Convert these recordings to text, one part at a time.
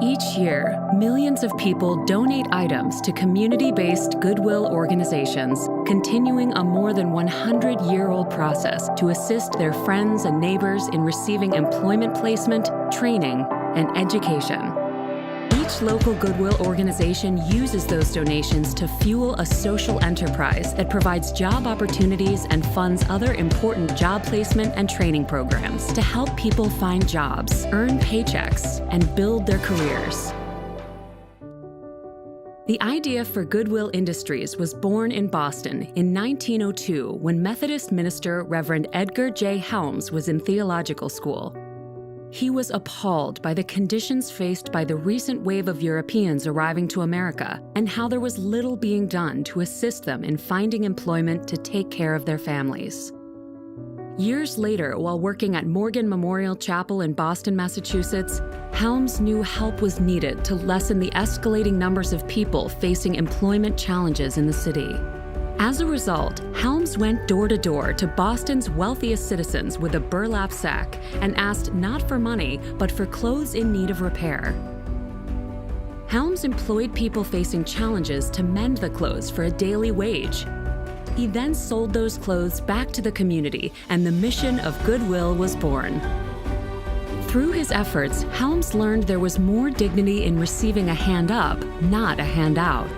Each year, millions of people donate items to community-based Goodwill organizations, continuing a more than 100-year-old process to assist their friends and neighbors in receiving employment placement, training, and education. Each local Goodwill organization uses those donations to fuel a social enterprise that provides job opportunities and funds other important job placement and training programs to help people find jobs, earn paychecks, and build their careers. The idea for Goodwill Industries was born in Boston in 1902 when Methodist minister Reverend Edgar J. Helms was in theological school. He was appalled by the conditions faced by the recent wave of Europeans arriving to America and how there was little being done to assist them in finding employment to take care of their families. Years later, while working at Morgan Memorial Chapel in Boston, Massachusetts, Helms knew help was needed to lessen the escalating numbers of people facing employment challenges in the city. As a result, Helms went door to door to Boston's wealthiest citizens with a burlap sack and asked not for money, but for clothes in need of repair. Helms employed people facing challenges to mend the clothes for a daily wage. He then sold those clothes back to the community, and the mission of Goodwill was born. Through his efforts, Helms learned there was more dignity in receiving a hand up, not a handout.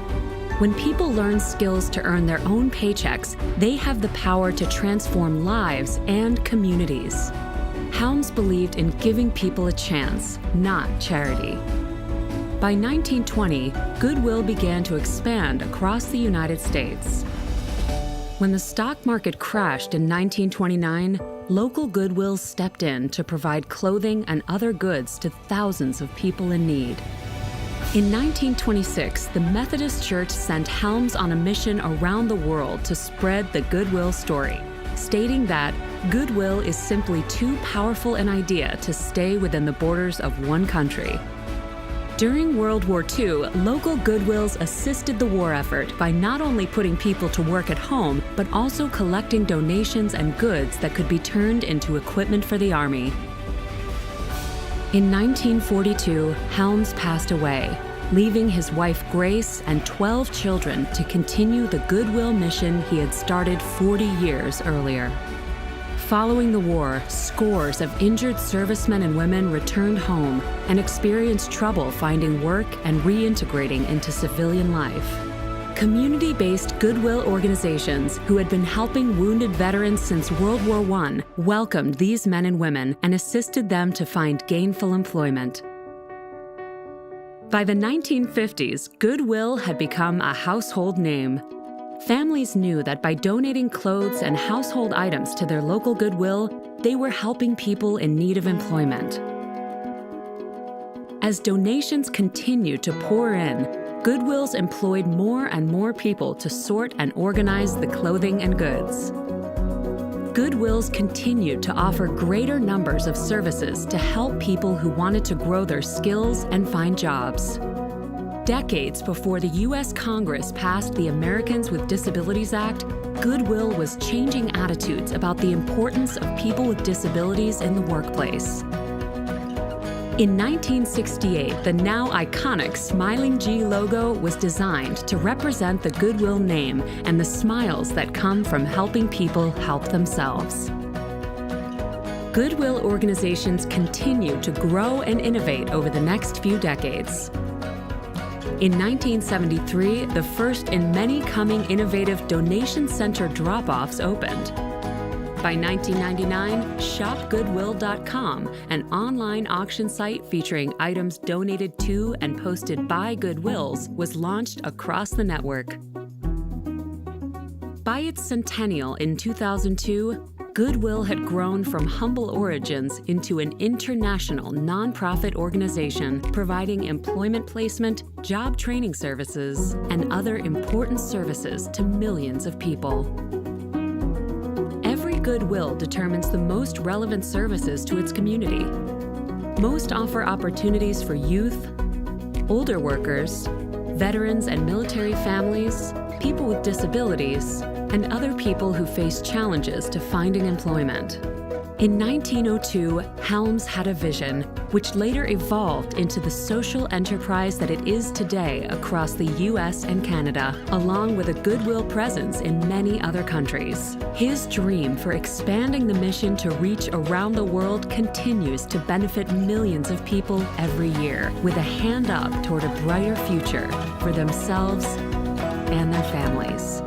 When people learn skills to earn their own paychecks, they have the power to transform lives and communities. Helms believed in giving people a chance, not charity. By 1920, Goodwill began to expand across the United States. When the stock market crashed in 1929, local Goodwills stepped in to provide clothing and other goods to thousands of people in need. In 1926, the Methodist Church sent Helms on a mission around the world to spread the Goodwill story, stating that Goodwill is simply too powerful an idea to stay within the borders of one country. During World War II, local Goodwills assisted the war effort by not only putting people to work at home, but also collecting donations and goods that could be turned into equipment for the Army. In 1942, Helms passed away, leaving his wife Grace and 12 children to continue the Goodwill mission he had started 40 years earlier. Following the war, scores of injured servicemen and women returned home and experienced trouble finding work and reintegrating into civilian life. Community-based Goodwill organizations who had been helping wounded veterans since World War I welcomed these men and women and assisted them to find gainful employment. By the 1950s, Goodwill had become a household name. Families knew that by donating clothes and household items to their local Goodwill, they were helping people in need of employment. As donations continued to pour in, Goodwills employed more and more people to sort and organize the clothing and goods. Goodwills continued to offer greater numbers of services to help people who wanted to grow their skills and find jobs. Decades before the U.S. Congress passed the Americans with Disabilities Act, Goodwill was changing attitudes about the importance of people with disabilities in the workplace. In 1968, the now iconic Smiling G logo was designed to represent the Goodwill name and the smiles that come from helping people help themselves. Goodwill organizations continued to grow and innovate over the next few decades. In 1973, the first in many coming innovative donation center drop-offs opened. By 1999, ShopGoodwill.com, an online auction site featuring items donated to and posted by Goodwills, was launched across the network. By its centennial in 2002, Goodwill had grown from humble origins into an international nonprofit organization providing employment placement, job training services, and other important services to millions of people. Every Goodwill determines the most relevant services to its community. Most offer opportunities for youth, older workers, veterans and military families, people with disabilities, and other people who face challenges to finding employment. In 1902, Helms had a vision, which later evolved into the social enterprise that it is today across the U.S. and Canada, along with a Goodwill presence in many other countries. His dream for expanding the mission to reach around the world continues to benefit millions of people every year, with a hand up toward a brighter future for themselves and their families.